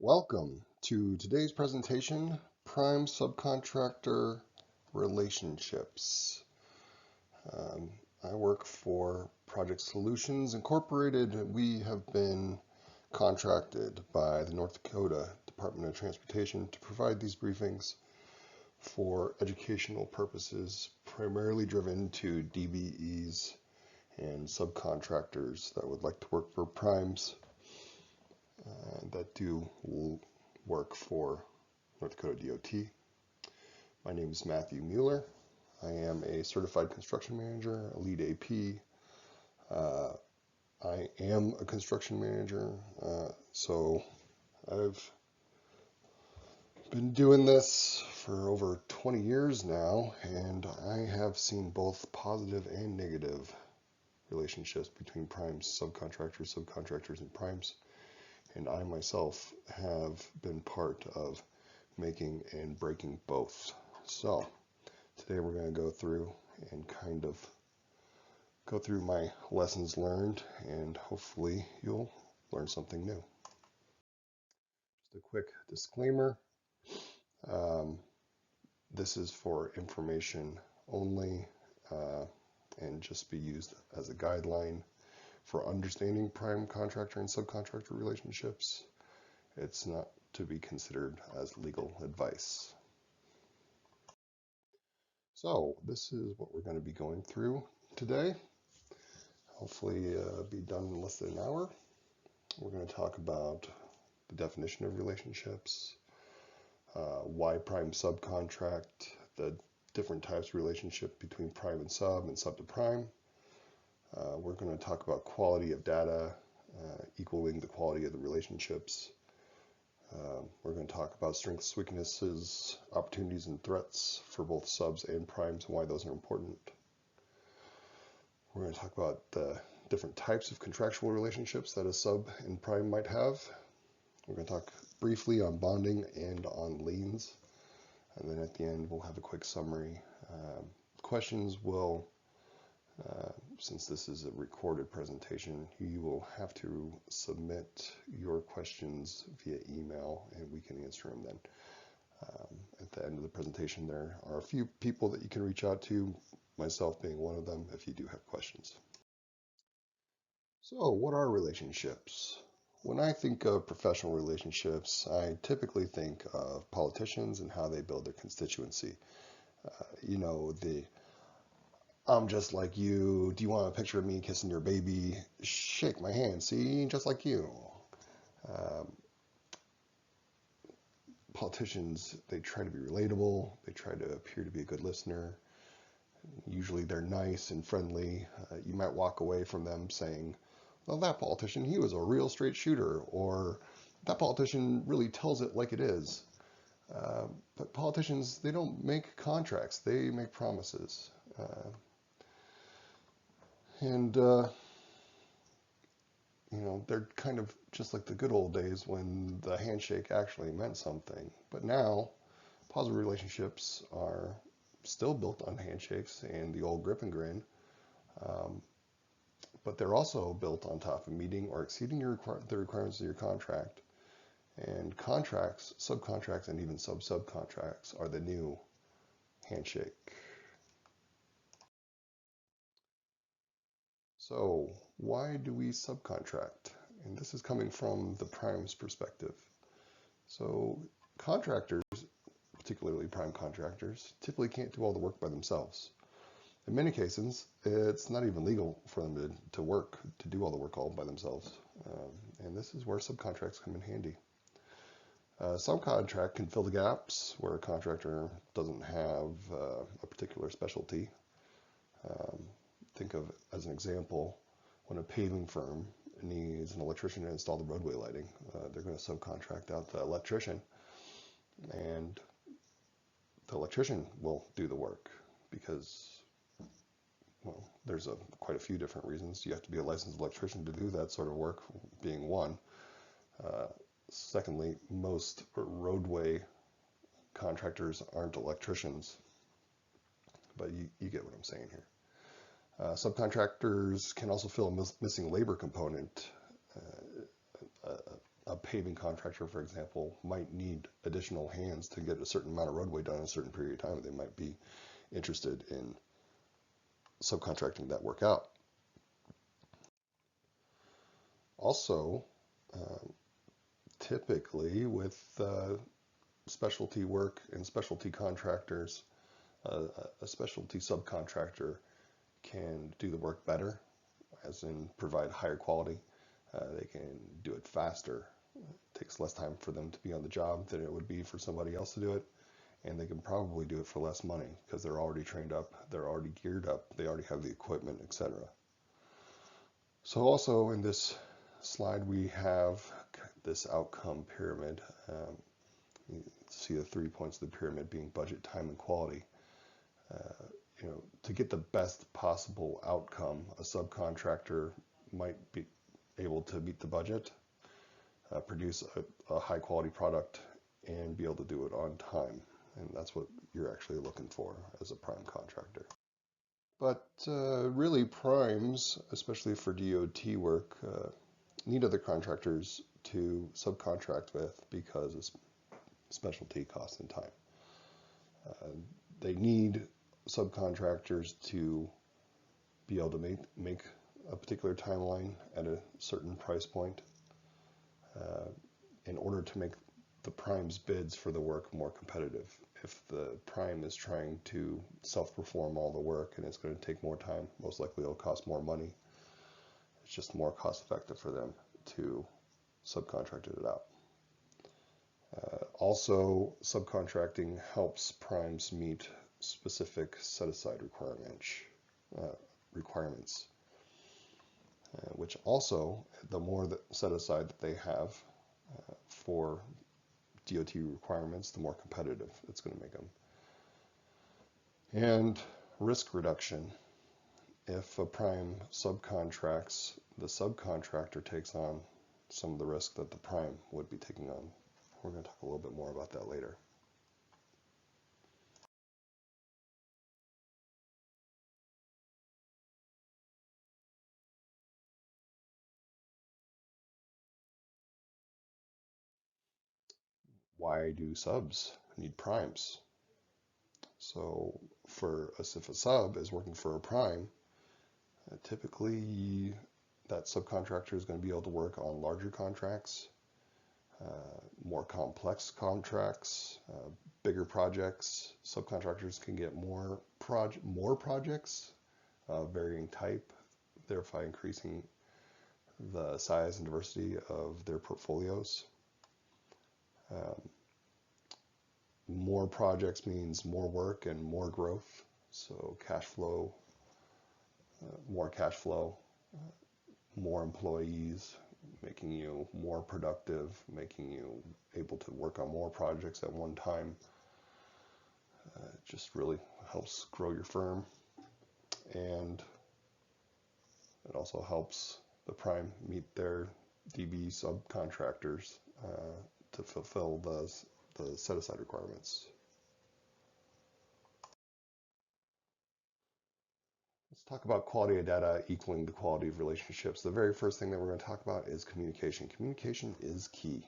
Welcome to today's presentation, Prime Subcontractor Relationships. Um, I work for Project Solutions Incorporated. We have been contracted by the North Dakota Department of Transportation to provide these briefings for educational purposes, primarily driven to DBEs and subcontractors that would like to work for primes that do work for North Dakota DOT. My name is Matthew Mueller. I am a certified construction manager, a lead AP. I am a construction manager, so I've been doing this for over 20 years now, and I have seen both positive and negative relationships between primes, subcontractors, and primes. And I myself have been part of making and breaking both. So today we're going to go through and kind of go through my lessons learned, and hopefully you'll learn something new. Just a quick disclaimer. This is for information only and just be used as a guideline for understanding prime contractor and subcontractor relationships. It's not to be considered as legal advice. So this is what we're going to be going through today. Hopefully be done in less than an hour. We're going to talk about the definition of relationships, why prime subcontract, the different types of relationship between prime and sub to prime. We're going to talk about quality of data equaling the quality of the relationships. We're going to talk about strengths, weaknesses, opportunities, and threats for both subs and primes and why those are important. We're going to talk about the different types of contractual relationships that a sub and prime might have. We're going to talk briefly on bonding and on liens. And then at the end, we'll have a quick summary. Questions will, since this is a recorded presentation, you will have to submit your questions via email and we can answer them then. At the end of the presentation, there are a few people that you can reach out to, myself being one of them, if you do have questions. So what are relationships? When I think of professional relationships, I typically think of politicians and how they build their constituency. I'm just like you. Do you want a picture of me kissing your baby? Shake my hand. See, just like you. Politicians, they try to be relatable. They try to appear to be a good listener. Usually they're nice and friendly. You might walk away from them saying, well, that politician, he was a real straight shooter, or that politician really tells it like it is. But politicians, they don't make contracts. They make promises. They're kind of just like the good old days when the handshake actually meant something. But now, positive relationships are still built on handshakes and the old grip and grin. But they're also built on top of meeting or exceeding the requirements of your contract. And contracts, subcontracts, and even subcontracts are the new handshake. So why do we subcontract? And this is coming from the prime's perspective. So contractors, particularly prime contractors, typically can't do all the work by themselves. In many cases, it's not even legal for them to do all the work all by themselves. And this is where subcontracts come in handy. Subcontract can fill the gaps where a contractor doesn't have a particular specialty. Think of, as an example, when a paving firm needs an electrician to install the roadway lighting, they're going to subcontract out the electrician, and the electrician will do the work because, well, there's quite a few different reasons. You have to be a licensed electrician to do that sort of work, being one. Secondly, most roadway contractors aren't electricians, but you get what I'm saying here. Subcontractors can also fill a missing labor component. a paving contractor, for example, might need additional hands to get a certain amount of roadway done in a certain period of time. They might be interested in subcontracting that work out. Also, typically with specialty work and specialty contractors, a specialty subcontractor can do the work better, as in provide higher quality. They can do it faster. It takes less time for them to be on the job than it would be for somebody else to do it. And they can probably do it for less money because they're already trained up, they're already geared up, they already have the equipment, etc. So also in this slide we have this outcome pyramid. You see the 3 points of the pyramid being budget, time, and quality. To get the best possible outcome, a subcontractor might be able to meet the budget, produce a high quality product, and be able to do it on time. And that's what you're actually looking for as a prime contractor. But really primes, especially for DOT work, need other contractors to subcontract with because of specialty, cost, and time. They need subcontractors to be able to make a particular timeline at a certain price point in order to make the prime's bids for the work more competitive. If the prime is trying to self-perform all the work and it's going to take more time, most likely it'll cost more money. It's just more cost effective for them to subcontract it out. Also, subcontracting helps primes meet specific set-aside requirements, which also, the more that set aside that they have for DOT requirements, the more competitive it's going to make them. And risk reduction. If a prime subcontracts, the subcontractor takes on some of the risk that the prime would be taking on. We're going to talk a little bit more about that later. Why do subs need primes? So if a sub is working for a prime, typically that subcontractor is going to be able to work on larger contracts, more complex contracts, bigger projects. Subcontractors can get more projects of varying type, thereby increasing the size and diversity of their portfolios. More projects means more work and more growth. So cash flow, more cash flow, more employees, making you more productive, making you able to work on more projects at one time. It just really helps grow your firm. And it also helps the prime meet their DB subcontractors to fulfill the set-aside requirements. Let's talk about quality of data equaling the quality of relationships. The very first thing that we're going to talk about is communication. Communication is key.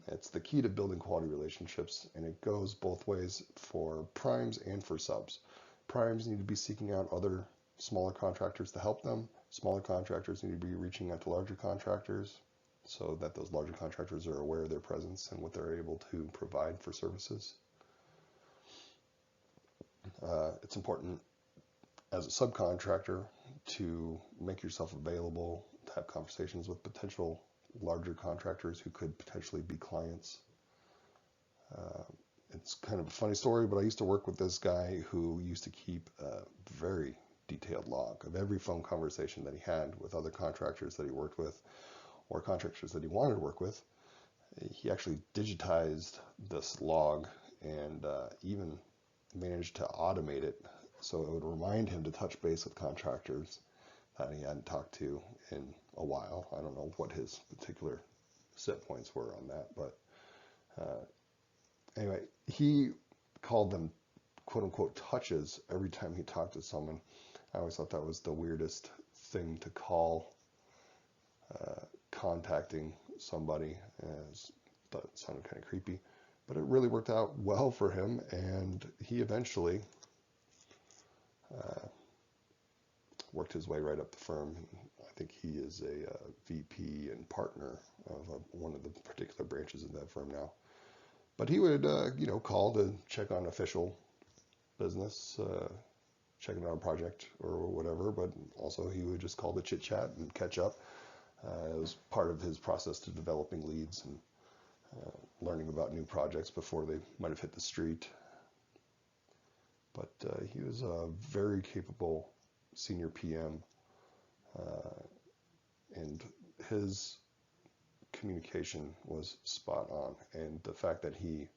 It's the key to building quality relationships, and it goes both ways for primes and for subs. Primes need to be seeking out other smaller contractors to help them. Smaller contractors need to be reaching out to larger contractors so that those larger contractors are aware of their presence and what they're able to provide for services. It's important as a subcontractor to make yourself available to have conversations with potential larger contractors who could potentially be clients. It's kind of a funny story, but I used to work with this guy who used to keep a very detailed log of every phone conversation that he had with other contractors that he worked with or contractors that he wanted to work with. He actually digitized this log and even managed to automate it so it would remind him to touch base with contractors that he hadn't talked to in a while. I don't know what his particular set points were on that, but anyway, he called them quote unquote touches every time he talked to someone. I always thought that was the weirdest thing to call contacting somebody. That sounded kind of creepy, but it really worked out well for him, and he eventually worked his way right up the firm. I think he is a VP and partner of one of the particular branches of that firm now. But he would, call to check on official business, checking on a project or whatever, but also he would just call to chit chat and catch up. It was part of his process to developing leads and learning about new projects before they might have hit the street. But he was a very capable senior PM, and his communication was spot on. And the fact that he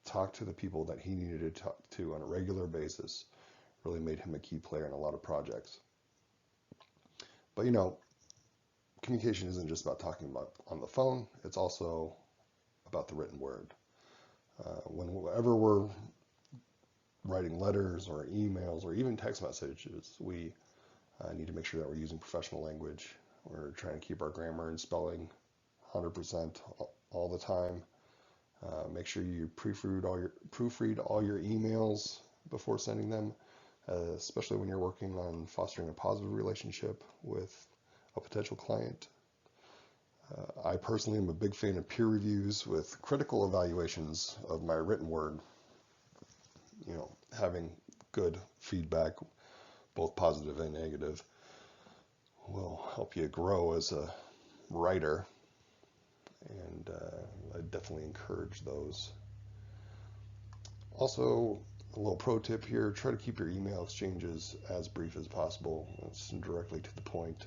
talked to the people that he needed to talk to on a regular basis really made him a key player in a lot of projects. But communication isn't just about talking about on the phone, it's also about the written word. Whenever we're writing letters or emails or even text messages, we need to make sure that we're using professional language. We're trying to keep our grammar and spelling 100% all the time. Make sure you proofread all your emails before sending them, especially when you're working on fostering a positive relationship with a potential client. I personally am a big fan of peer reviews with critical evaluations of my written word. Having good feedback, both positive and negative, will help you grow as a writer, and I definitely encourage those. Also, a little pro tip here, try to keep your email exchanges as brief as possible. It's directly to the point.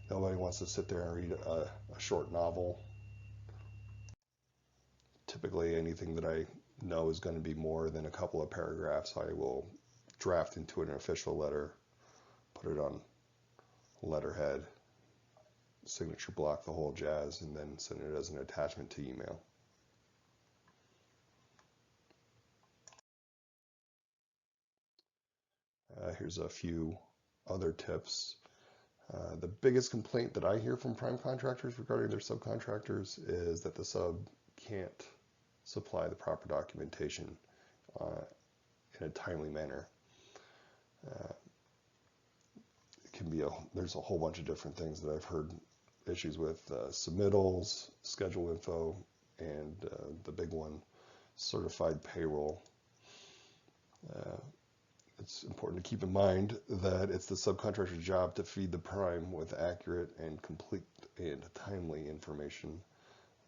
Nobody wants to sit there and read a short novel. Typically, anything that I know is going to be more than a couple of paragraphs, I will draft into an official letter, put it on letterhead, signature block, the whole jazz, and then send it as an attachment to email. Here's a few other tips. The biggest complaint that I hear from prime contractors regarding their subcontractors is that the sub can't supply the proper documentation in a timely manner. There's a whole bunch of different things that I've heard issues with: submittals, schedule info, and the big one, certified payroll. It's important to keep in mind that it's the subcontractor's job to feed the prime with accurate and complete and timely information.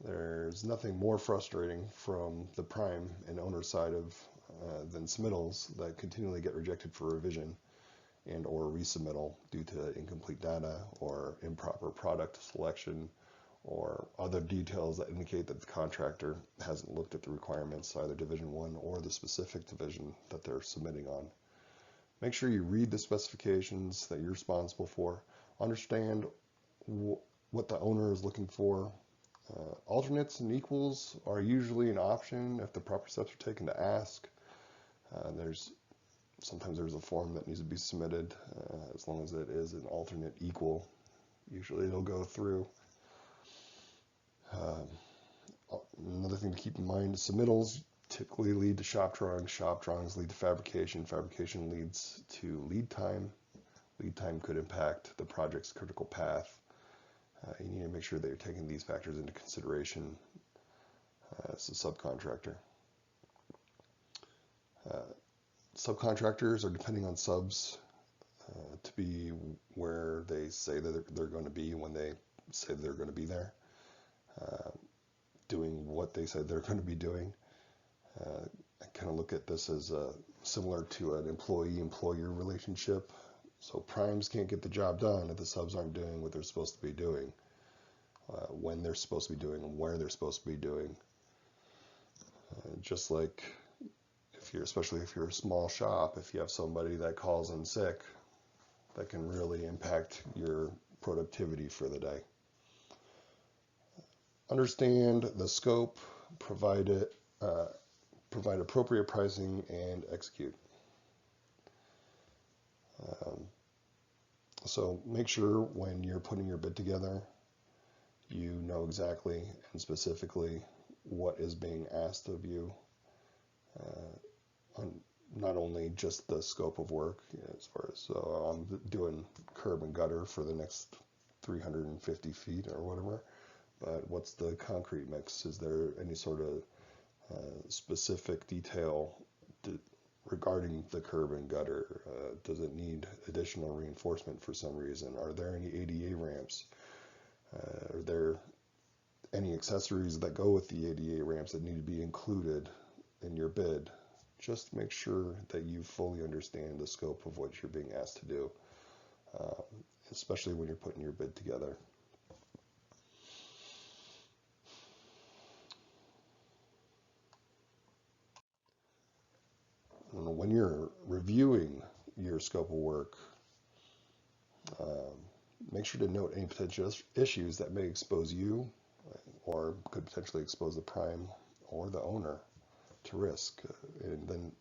There's nothing more frustrating from the prime and owner side than submittals that continually get rejected for revision and or resubmittal due to incomplete data or improper product selection or other details that indicate that the contractor hasn't looked at the requirements, either Division 1 or the specific division that they're submitting on. Make sure you read the specifications that you're responsible for. Understand what the owner is looking for. Alternates and equals are usually an option if the proper steps are taken to ask. Sometimes there's a form that needs to be submitted as long as it is an alternate equal. Usually it'll go through. Another thing to keep in mind, submittals typically lead to shop drawings lead to fabrication leads to lead time. Lead time could impact the project's critical path. You need to make sure that you're taking these factors into consideration as a subcontractor. Subcontractors are depending on subs to be where they say that they're going to be when they say they're going to be there, doing what they said they're going to be doing. I kind of look at this as similar to an employee-employer relationship. So primes can't get the job done if the subs aren't doing what they're supposed to be doing, when they're supposed to be doing, and where they're supposed to be doing. Just like especially if you're a small shop, if you have somebody that calls in sick, that can really impact your productivity for the day. Understand the scope, provide appropriate pricing, and execute. So make sure when you're putting your bid together, you know exactly and specifically what is being asked of you, on not only just the scope of work, as far as I'm doing curb and gutter for the next 350 feet or whatever, but what's the concrete mix? Is there any sort of specific detail regarding the curb and gutter? Does it need additional reinforcement for some reason? Are there any ADA ramps? Are there any accessories that go with the ADA ramps that need to be included in your bid? Just make sure that you fully understand the scope of what you're being asked to do, especially when you're putting your bid together. When you're reviewing your scope of work, make sure to note any potential issues that may expose you or could potentially expose the prime or the owner to risk. And then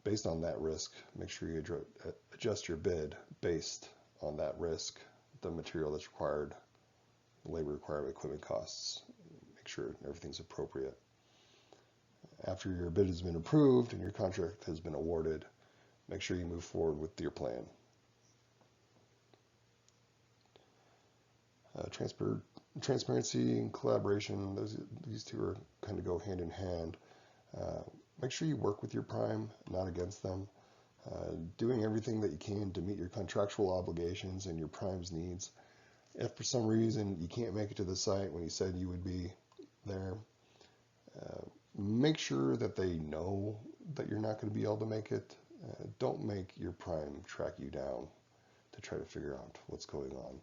based on that risk, make sure you adjust your bid based on that risk, the material that's required, the labor required, equipment costs. Make sure everything's appropriate. After your bid has been approved and your contract has been awarded, make sure you move forward with your plan. Transparency and collaboration, these two are kind of go hand in hand. Make sure you work with your prime, not against them. Doing everything that you can to meet your contractual obligations and your prime's needs. If for some reason you can't make it to the site when you said you would be there, make sure that they know that you're not going to be able to make it. Don't make your prime track you down to try to figure out what's going on.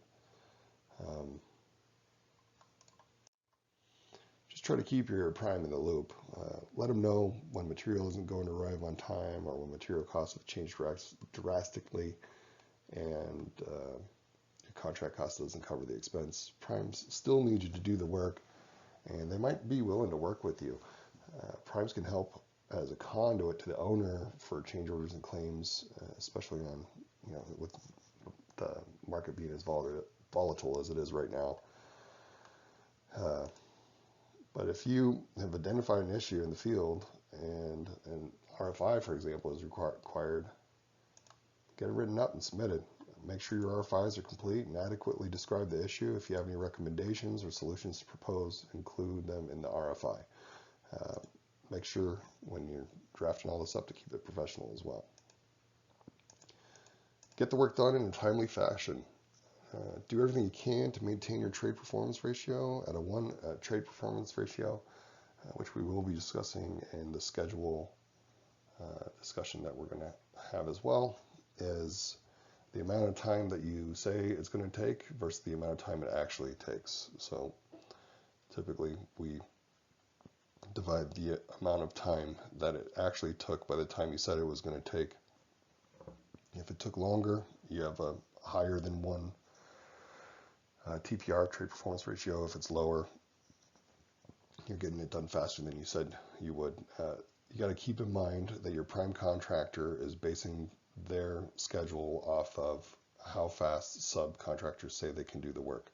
Just try to keep your prime in the loop. Let them know when material isn't going to arrive on time or when material costs have changed drastically and your contract cost doesn't cover the expense. Primes still need you to do the work, and they might be willing to work with you. Primes can help as a conduit to the owner for change orders and claims, especially on, with the market being as volatile as it is right now. But if you have identified an issue in the field and an RFI, for example, is required, get it written up and submitted. Make sure your RFIs are complete and adequately describe the issue. If you have any recommendations or solutions to propose, include them in the RFI. Make sure when you're drafting all this up to keep it professional as well. Get the work done in a timely fashion. Do everything you can to maintain your trade performance ratio at a 1 trade performance ratio, which we will be discussing in the schedule discussion that we're going to have as well, is the amount of time that you say it's going to take versus the amount of time it actually takes. So typically we divide the amount of time that it actually took by the time you said it was going to take. If it took longer, you have a higher than 1 TPR, trade performance ratio. If it's lower, you're getting it done faster than you said you would. You got to keep in mind that your prime contractor is basing their schedule off of how fast subcontractors say they can do the work.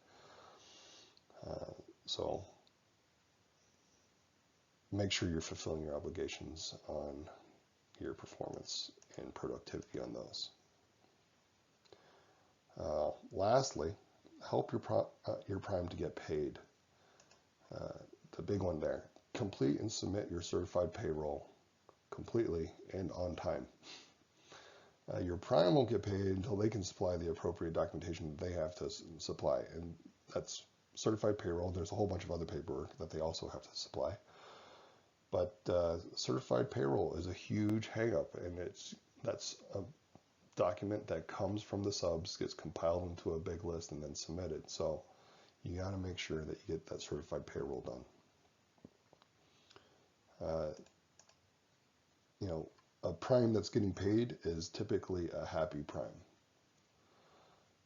So make sure you're fulfilling your obligations on your performance and productivity on those. Lastly, help your prime to get paid. The big one there, complete and submit your certified payroll completely and on time. Your prime won't get paid until they can supply the appropriate documentation that they have to supply, and that's certified payroll. There's a whole bunch of other paperwork that they also have to supply, but certified payroll is a huge hang-up, and that's a document that comes from the subs, gets compiled into a big list, and then submitted. So you got to make sure that you get that certified payroll done. A prime that's getting paid is typically a happy prime.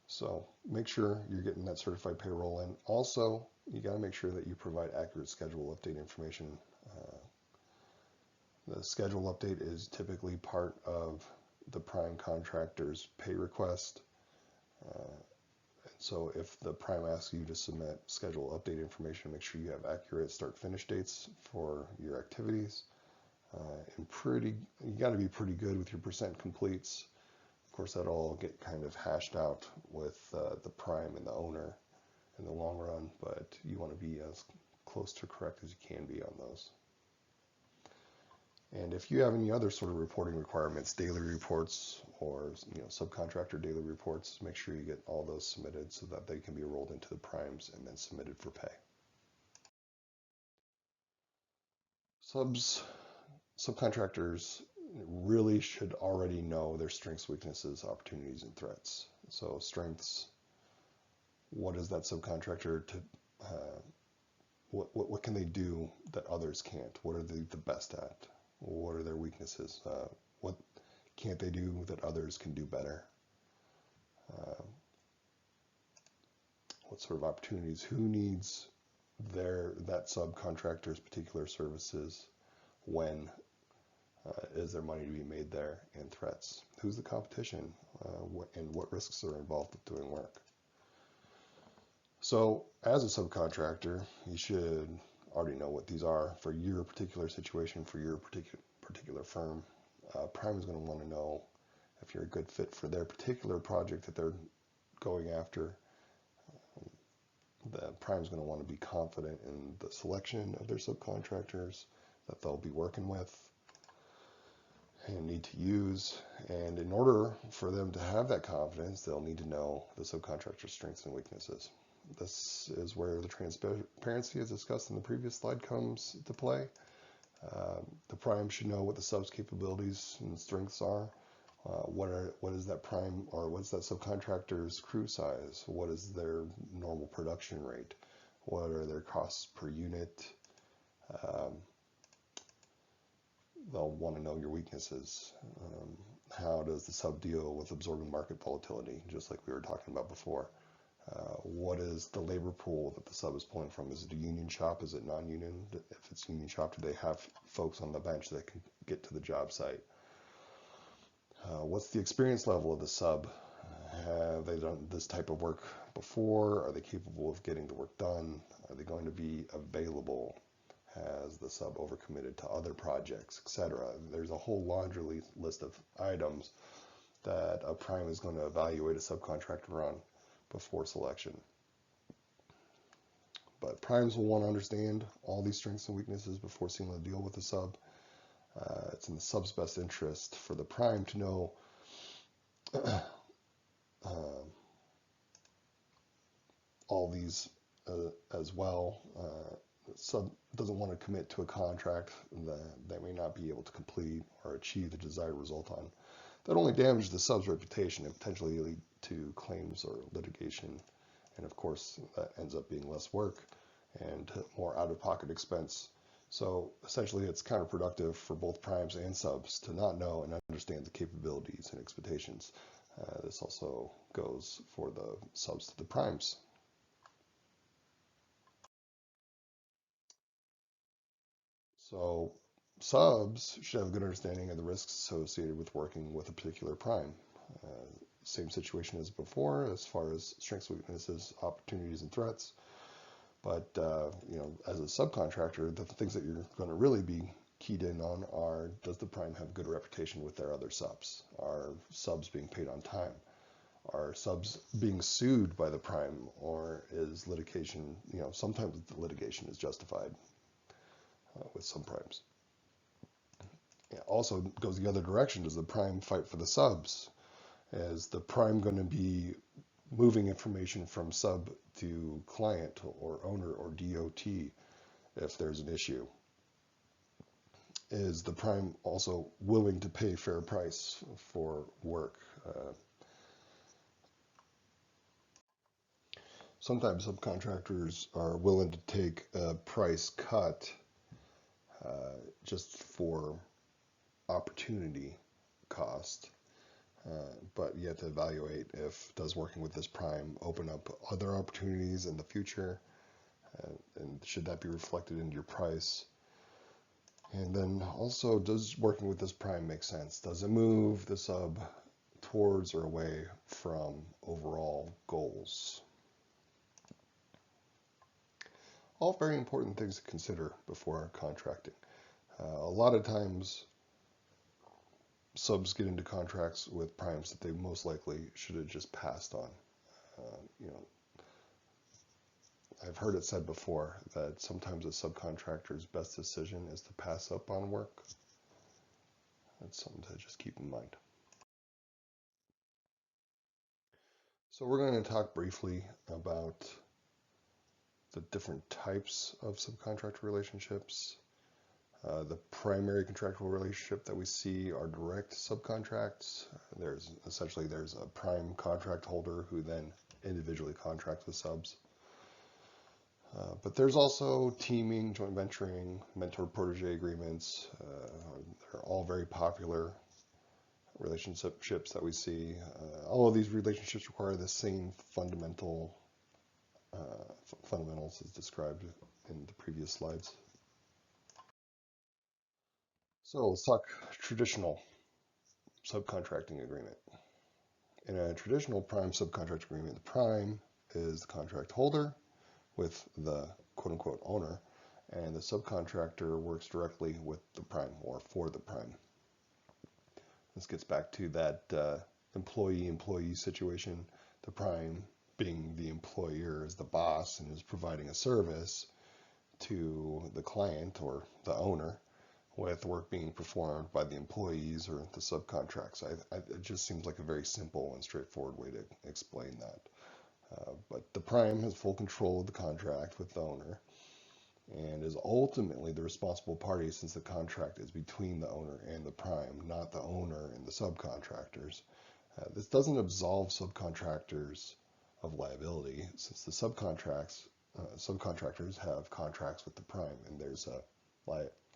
So make sure you're getting that certified payroll in. Also, you got to make sure that you provide accurate schedule update information. The schedule update is typically part of the prime contractor's pay request. So if the prime asks you to submit schedule update information, make sure you have accurate start-finish dates for your activities. You got to be pretty good with your percent completes. Of course, that'll all get kind of hashed out with the prime and the owner in the long run, but you want to be as close to correct as you can be on those. And if you have any other sort of reporting requirements, daily reports or subcontractor daily reports, make sure you get all those submitted so that they can be rolled into the primes and then submitted for pay. Subcontractors really should already know their strengths, weaknesses, opportunities, and threats. So strengths, what is that subcontractor to, what can they do that others can't? What are they the best at? What are their weaknesses? What can't they do that others can do better? What sort of opportunities? Who needs that subcontractor's particular services? When is there money to be made there? And threats. Who's the competition? And what risks are involved with doing work? So as a subcontractor, you should already know what these are for your particular situation, for your particular firm. Prime is going to want to know if you're a good fit for their particular project that they're going after. The prime is going to want to be confident in the selection of their subcontractors that they'll be working with and need to use. And in order for them to have that confidence, they'll need to know the subcontractor's strengths and weaknesses. This is where the transparency as discussed in the previous slide comes to play. The prime should know what the sub's capabilities and strengths are. What is that prime, or what's that subcontractor's crew size? What is their normal production rate? What are their costs per unit? They'll want to know your weaknesses. How does the sub deal with absorbing market volatility, just like we were talking about before? What is the labor pool that the sub is pulling from? Is it a union shop? Is it non-union? If it's union shop, do they have folks on the bench that can get to the job site? What's the experience level of the sub? Have they done this type of work before? Are they capable of getting the work done? Are they going to be available? Has the sub overcommitted to other projects, etc.? There's a whole laundry list of items that a prime is going to evaluate a subcontractor on before selection. But primes will want to understand all these strengths and weaknesses before sealing a deal with the sub. It's in the sub's best interest for the prime to know all these as well. Sub doesn't want to commit to a contract that they may not be able to complete or achieve the desired result on. That only damages the sub's reputation and potentially lead to claims or litigation. And of course, that ends up being less work and more out-of-pocket expense. So essentially, it's counterproductive for both primes and subs to not know and understand the capabilities and expectations. This also goes for the subs to the primes. So subs should have a good understanding of the risks associated with working with a particular prime. Same situation as before, as far as strengths, weaknesses, opportunities, and threats. But as a subcontractor, the things that you're going to really be keyed in on are: does the prime have good reputation with their other subs? Are subs being paid on time? Are subs being sued by the prime, or is litigation? Sometimes the litigation is justified with some primes. It also goes the other direction. Does the prime fight for the subs? Is the prime going to be moving information from sub to client or owner or DOT if there's an issue? Is the prime also willing to pay fair price for work? Sometimes subcontractors are willing to take a price cut just for opportunity cost. But you have to evaluate if does working with this prime open up other opportunities in the future, and should that be reflected into your price? And then also, does working with this prime make sense? Does it move the sub towards or away from overall goals? All very important things to consider before contracting. A lot of times subs get into contracts with primes that they most likely should have just passed on. You know, I've heard it said before that sometimes a subcontractor's best decision is to pass up on work. That's something to just keep in mind. So we're going to talk briefly about the different types of subcontractor relationships. The primary contractual relationship that we see are direct subcontracts. There's a prime contract holder who then individually contracts with subs. But there's also teaming, joint venturing, mentor-protege agreements. They're all very popular relationships that we see. All of these relationships require the same fundamentals as described in the previous slides. So let's talk traditional subcontracting agreement. In a traditional prime subcontract agreement, the prime is the contract holder with the quote-unquote owner, and the subcontractor works directly with the prime or for the prime. This gets back to that employee-employee situation. The prime, being the employer, is the boss and is providing a service to the client or the owner, with work being performed by the employees or the subcontracts. It just seems like a very simple and straightforward way to explain that. But the prime has full control of the contract with the owner and is ultimately the responsible party, since the contract is between the owner and the prime, not the owner and the subcontractors. This doesn't absolve subcontractors of liability, since the subcontractors have contracts with the prime, and there's a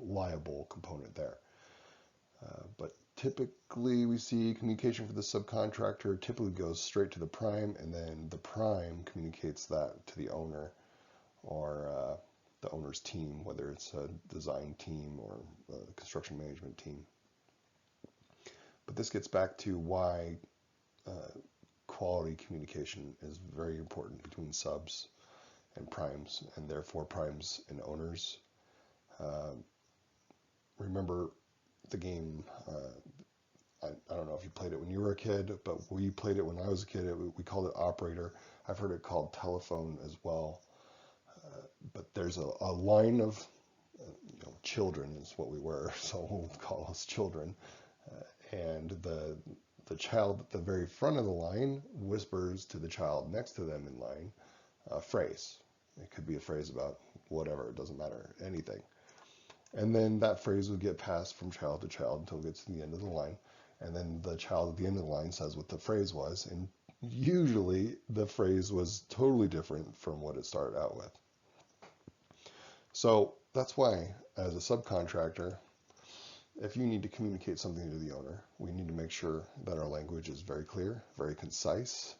liable component there. But typically we see communication for the subcontractor typically goes straight to the prime, and then the prime communicates that to the owner or the owner's team, whether it's a design team or a construction management team. But this gets back to why quality communication is very important between subs and primes, and therefore primes and owners. Remember the game, I don't know if you played it when you were a kid, but we played it when I was a kid. We called it Operator. I've heard it called Telephone as well. But there's a line of children is what we were, so we'll call us children. And the child at the very front of the line whispers to the child next to them in line a phrase. It could be a phrase about whatever, it doesn't matter, anything. And then that phrase would get passed from child to child until it gets to the end of the line. And then the child at the end of the line says what the phrase was. And usually the phrase was totally different from what it started out with. So that's why, as a subcontractor, if you need to communicate something to the owner, we need to make sure that our language is very clear, very concise.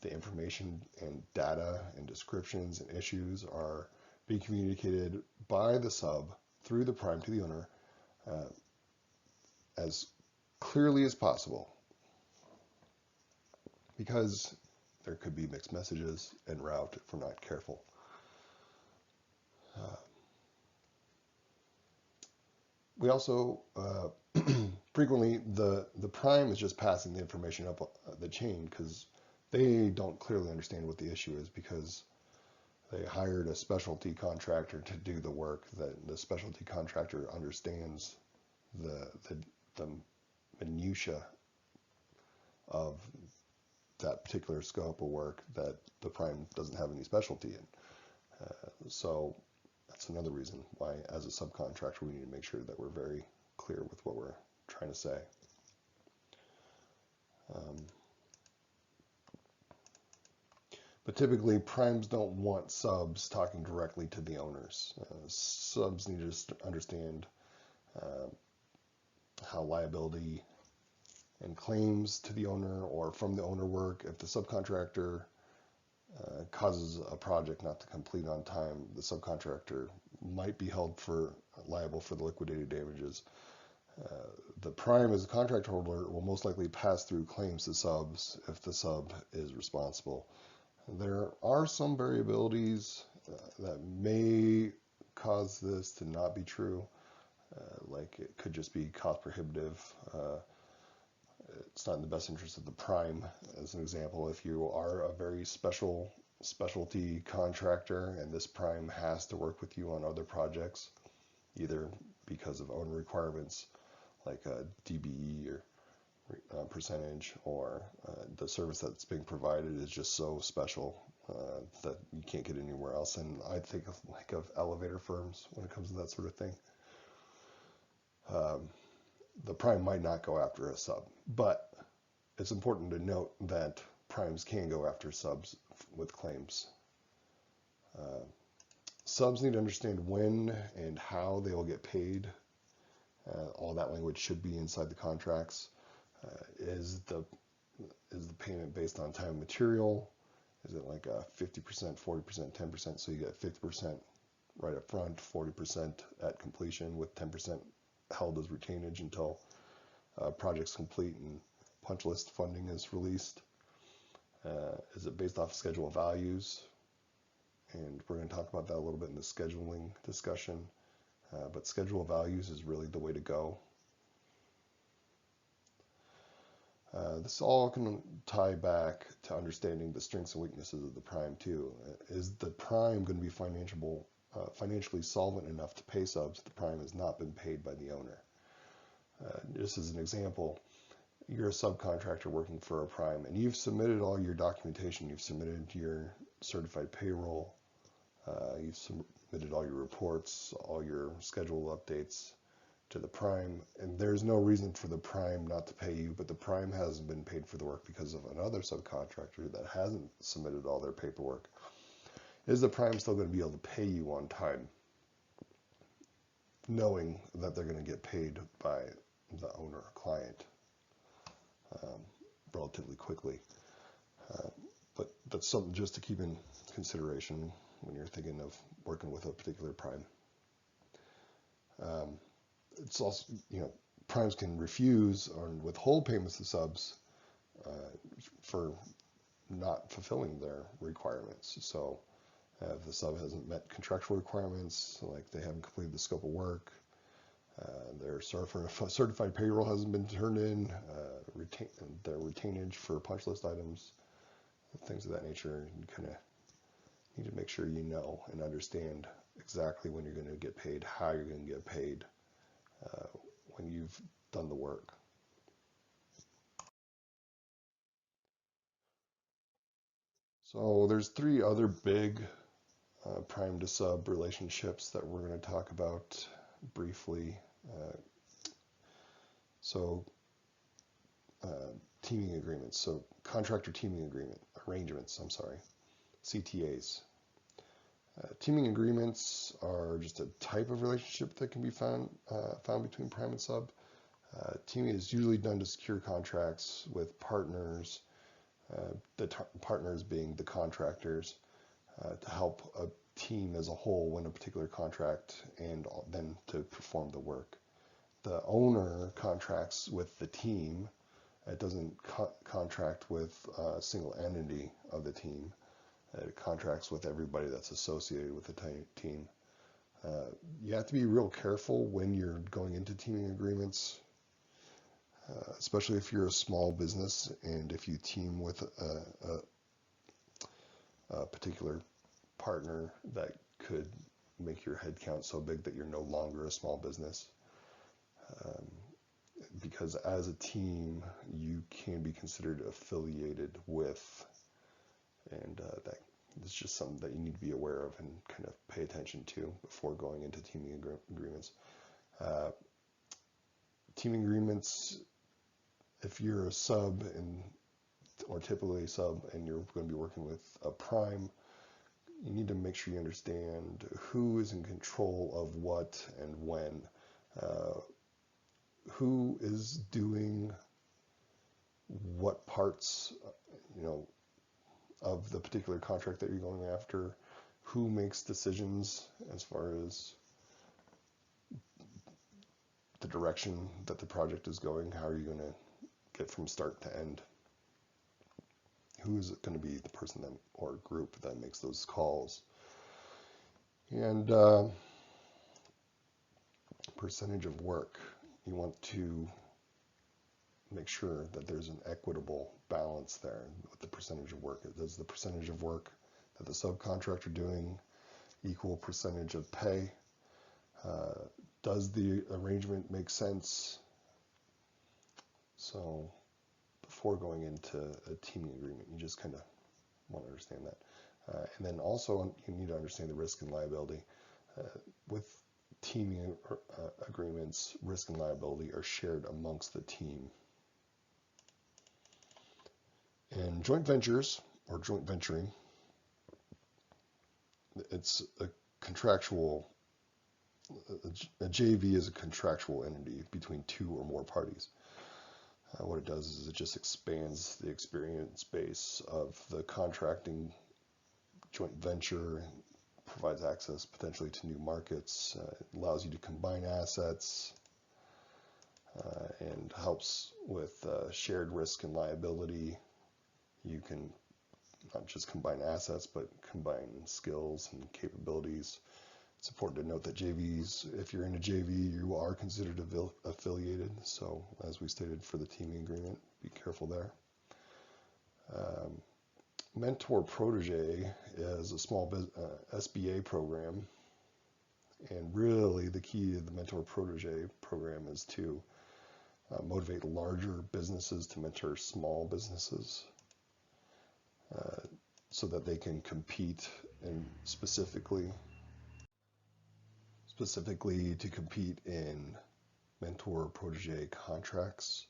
The information and data and descriptions and issues are being communicated by the sub through the prime to the owner as clearly as possible, because there could be mixed messages en route if we're not careful. We also frequently the prime is just passing the information up the chain because they don't clearly understand what the issue is, because they hired a specialty contractor to do the work. That the specialty contractor understands the minutia of that particular scope of work that the prime doesn't have any specialty in. So that's another reason why, as a subcontractor, we need to make sure that we're very clear with what we're trying to say. But typically, primes don't want subs talking directly to the owners. Subs need to understand how liability and claims to the owner or from the owner work. If the subcontractor causes a project not to complete on time, the subcontractor might be held liable for the liquidated damages. The prime, as a contract holder, will most likely pass through claims to subs if the sub is responsible. There are some variabilities that may cause this to not be true. Like it could just be cost prohibitive. It's not in the best interest of the prime. As an example, if you are a very specialty contractor and this prime has to work with you on other projects, either because of owner requirements like a DBE or percentage, or the service that's being provided is just so special that you can't get anywhere else. And I think of elevator firms when it comes to that sort of thing. The prime might not go after a sub, but it's important to note that primes can go after subs with claims. Subs need to understand when and how they will get paid. All that language should be inside the contracts. Is the payment based on time and material? Is it like a 50%, 40%, 10%? So you get 50% right up front, 40% at completion, with 10% held as retainage until project's complete and punch list funding is released. Is it based off schedule of values? And we're going to talk about that a little bit in the scheduling discussion. But schedule of values is really the way to go. This all can tie back to understanding the strengths and weaknesses of the prime too. Is the prime going to be financially solvent enough to pay subs if the prime has not been paid by the owner? Just as an example, you're a subcontractor working for a prime and you've submitted all your documentation, you've submitted your certified payroll, you've submitted all your reports, all your schedule updates to the prime, and there's no reason for the prime not to pay you, but the prime hasn't been paid for the work because of another subcontractor that hasn't submitted all their paperwork. Is the prime still going to be able to pay you on time, knowing that they're going to get paid by the owner or client relatively quickly? But that's something just to keep in consideration when you're thinking of working with a particular prime. It's also, primes can refuse or withhold payments to subs for not fulfilling their requirements. So if the sub hasn't met contractual requirements, like they haven't completed the scope of work, their certified payroll hasn't been turned in, their retainage for punch list items, things of that nature, you kind of need to make sure you know and understand exactly when you're going to get paid, how you're going to get paid when you've done the work. So there's three other big prime to sub relationships that we're going to talk about briefly. Teaming agreements, so contractor teaming arrangements, CTAs. Teaming agreements are just a type of relationship that can be found between prime and sub. Teaming is usually done to secure contracts with partners, the partners being the contractors, to help a team as a whole win a particular contract and then to perform the work. The owner contracts with the team. It doesn't contract with a single entity of the team. It contracts with everybody that's associated with the team. You have to be real careful when you're going into teaming agreements, especially if you're a small business and if you team with a particular partner that could make your head count so big that you're no longer a small business. Because as a team, you can be considered affiliated with, and that is just something that you need to be aware of and kind of pay attention to before going into teaming agreements. Teaming agreements, if you're a sub or typically a sub and you're going to be working with a prime, you need to make sure you understand who is in control of what and when. Who is doing what parts, of the particular contract that you're going after, who makes decisions as far as the direction that the project is going, how are you going to get from start to end, who is going to be the person or group that makes those calls. And percentage of work. You want to make sure that there's an equitable balance there with the percentage of work. Does the percentage of work that the subcontractor doing equal percentage of pay? Does the arrangement make sense? So before going into a teaming agreement, you just kind of want to understand that. And then also you need to understand the risk and liability. With teaming agreements, risk and liability are shared amongst the team. In joint ventures or joint venturing, it's a contractual, a JV is a contractual entity between two or more parties. What it does is it just expands the experience base of the contracting joint venture, provides access potentially to new markets, allows you to combine assets, and helps with shared risk and liability. You can not just combine assets, but combine skills and capabilities. It's important to note that JVs, if you're in a JV, you are considered affiliated. So as we stated for the teaming agreement, be careful there. Mentor Protege is a small SBA program. And really the key to the Mentor Protege program is to motivate larger businesses to mentor small businesses so that they can compete, and specifically to compete in mentor protege contracts.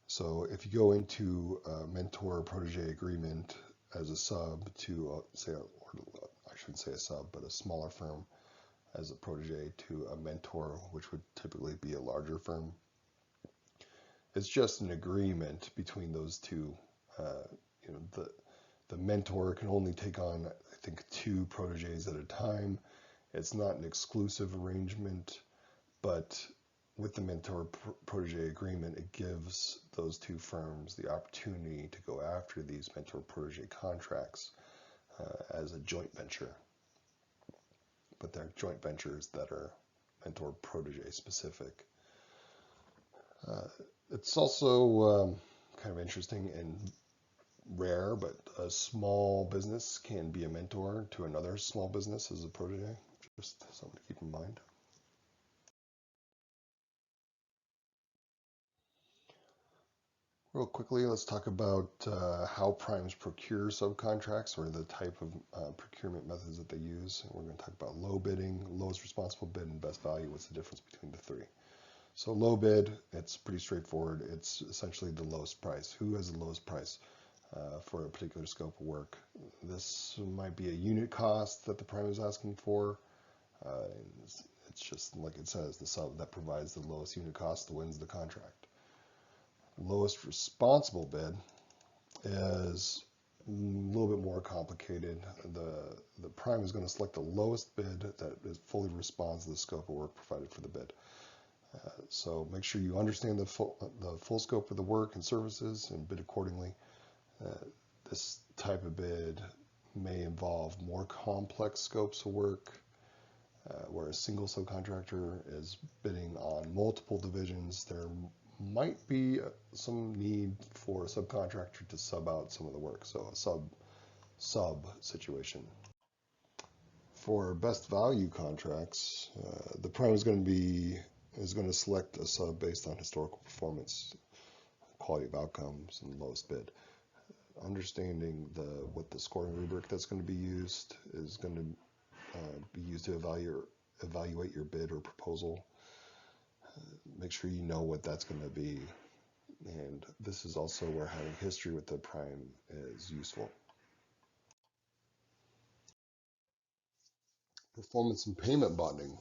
So if you go into a mentor protege agreement as a sub to I shouldn't say a sub, but a smaller firm as a protege to a mentor, which would typically be a larger firm, it's just an agreement between those two. The mentor can only take on, I think, 2 proteges at a time. It's not an exclusive arrangement, but with the mentor protege agreement, it gives those 2 firms the opportunity to go after these mentor protege contracts as a joint venture. But they're joint ventures that are mentor protege specific. It's also kind of interesting and rare, but a small business can be a mentor to another small business as a protege. Just something to keep in mind. Real quickly, let's talk about how primes procure subcontracts, or the type of procurement methods that they use. We're going to talk about low bidding, lowest responsible bid, and best value. What's the difference between the 3? So low bid, it's pretty straightforward. It's essentially the lowest price. Who has the lowest price for a particular scope of work? This might be a unit cost that the prime is asking for. It's just like it says, the sub that provides the lowest unit cost wins the contract. Lowest responsible bid is a little bit more complicated. The prime is going to select the lowest bid that fully responds to the scope of work provided for the bid. So make sure you understand the full scope of the work and services and bid accordingly. This type of bid may involve more complex scopes of work, where a single subcontractor is bidding on multiple divisions. There might be some need for a subcontractor to sub out some of the work, so a sub situation. For best value contracts, the prime is going to select a sub based on historical performance, quality of outcomes, and lowest bid. Understanding what the scoring rubric that's going to be used is going to be used to evaluate your bid or proposal. Make sure you know what that's going to be. And this is also where having history with the prime is useful. Performance and payment bonding.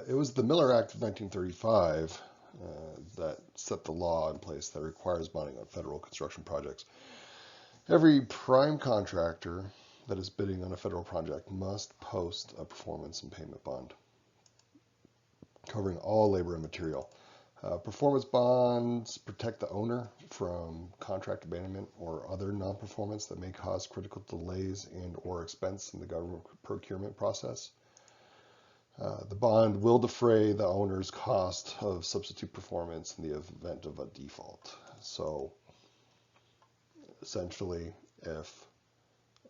It was the Miller Act of 1935 that set the law in place that requires bonding on federal construction projects. Every prime contractor that is bidding on a federal project must post a performance and payment bond covering all labor and material. Performance bonds protect the owner from contract abandonment or other non-performance that may cause critical delays and or expense in the government procurement process. The bond will defray the owner's cost of substitute performance in the event of a default. So essentially, if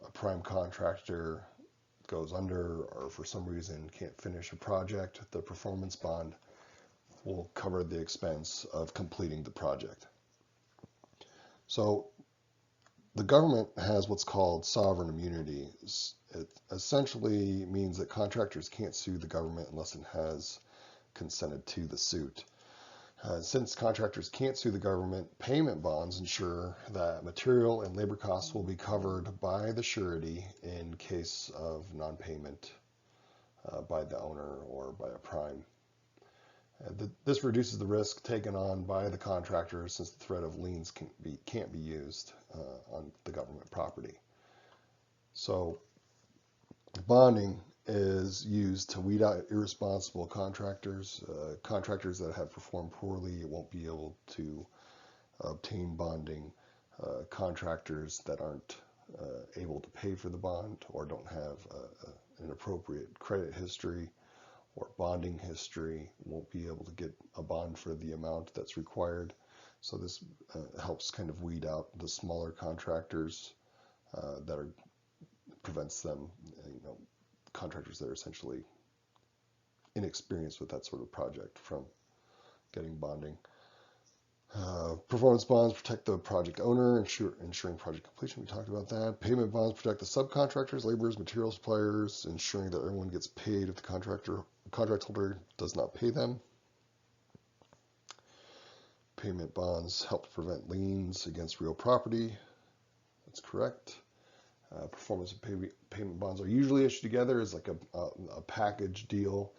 a prime contractor goes under or for some reason can't finish a project, the performance bond will cover the expense of completing the project. So the government has what's called sovereign immunity. It essentially means that contractors can't sue the government unless it has consented to the suit. Since contractors can't sue the government, payment bonds ensure that material and labor costs will be covered by the surety in case of non-payment by the owner or by a prime. This reduces the risk taken on by the contractor since the threat of liens can't be used on the government property. So bonding is used to weed out irresponsible contractors. Contractors that have performed poorly won't be able to obtain bonding. Contractors that aren't able to pay for the bond or don't have an appropriate credit history or bonding history won't be able to get a bond for the amount that's required. So this helps kind of weed out the smaller contractors that prevents them, contractors that are essentially inexperienced with that sort of project from getting bonding. Performance bonds protect the project owner, ensuring project completion. We talked about that. Payment bonds protect the subcontractors, laborers, material suppliers, ensuring that everyone gets paid if the contract holder does not pay them. Payment bonds help to prevent liens against real property. That's correct. Performance and payment bonds are usually issued together as like a package deal,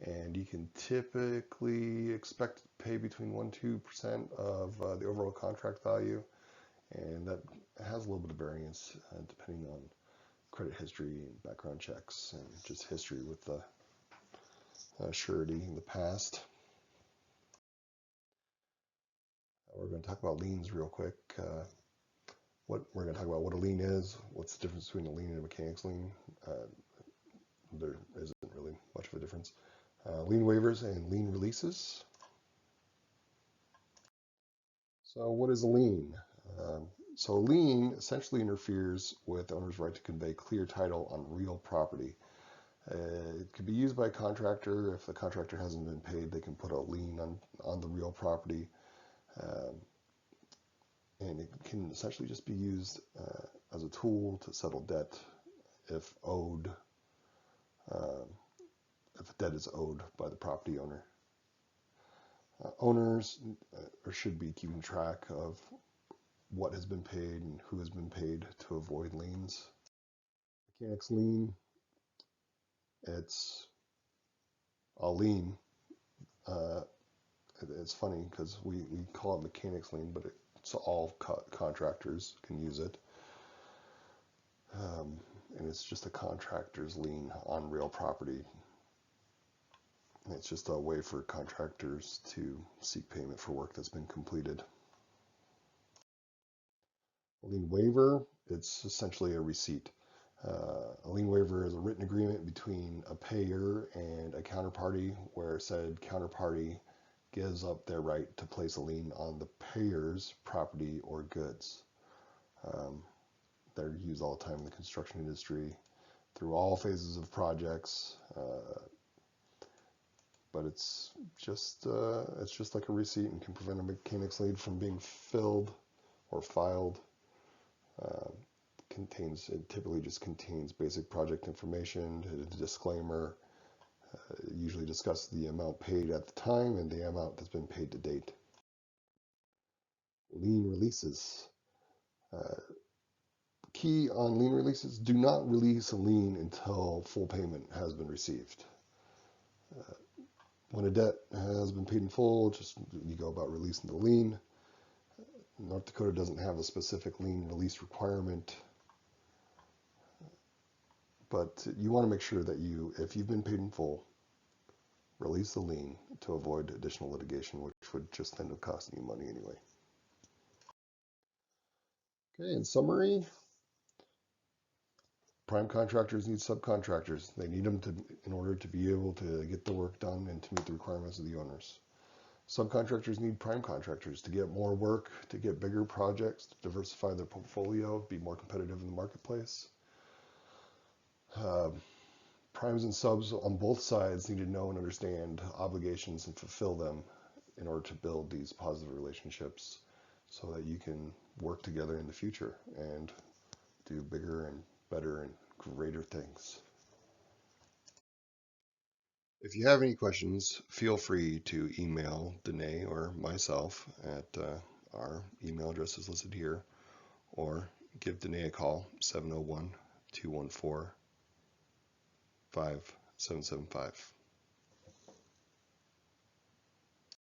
and you can typically expect to pay between 1% and 2% of the overall contract value, and that has a little bit of variance depending on credit history and background checks and just history with the surety in the past. We're going to talk about liens real quick. We're going to talk about what a lien is, what's the difference between a lien and a mechanics lien. There isn't really much of a difference. Lien waivers and lien releases. So what is a lien? So a lien essentially interferes with the owner's right to convey clear title on real property. It could be used by a contractor. If the contractor hasn't been paid, they can put a lien on the real property. And it can essentially just be used as a tool to settle debt if owed, if a debt is owed by the property owner. Owners should be keeping track of what has been paid and who has been paid to avoid liens. Mechanics lien, it's a lien. It's funny because we call it mechanics lien, but it's all contractors can use it. And it's just a contractor's lien on real property. And it's just a way for contractors to seek payment for work that's been completed. A lien waiver, it's essentially a receipt. A lien waiver is a written agreement between a payer and a counterparty where said counterparty gives up their right to place a lien on the payer's property or goods. They're used all the time in the construction industry through all phases of projects, but it's just like a receipt and can prevent a mechanics lien from being filled or filed. It typically just contains basic project information, a disclaimer, usually discusses the amount paid at the time and the amount that's been paid to date. Lien releases. Key on lien releases: do not release a lien until full payment has been received. When a debt has been paid in full, you go about releasing the lien. North Dakota doesn't have a specific lien release requirement, but you want to make sure that if you've been paid in full, release the lien to avoid additional litigation, which would just end up costing you money anyway. Okay, in summary, prime contractors need subcontractors. They need them in order to be able to get the work done and to meet the requirements of the owners. Subcontractors need prime contractors to get more work, to get bigger projects, to diversify their portfolio, be more competitive in the marketplace. Primes and subs on both sides need to know and understand obligations and fulfill them in order to build these positive relationships so that you can work together in the future and do bigger and better and greater things. If you have any questions, feel free to email Danae or myself at our email address is listed here, or give Danae a call, 701-214-5775.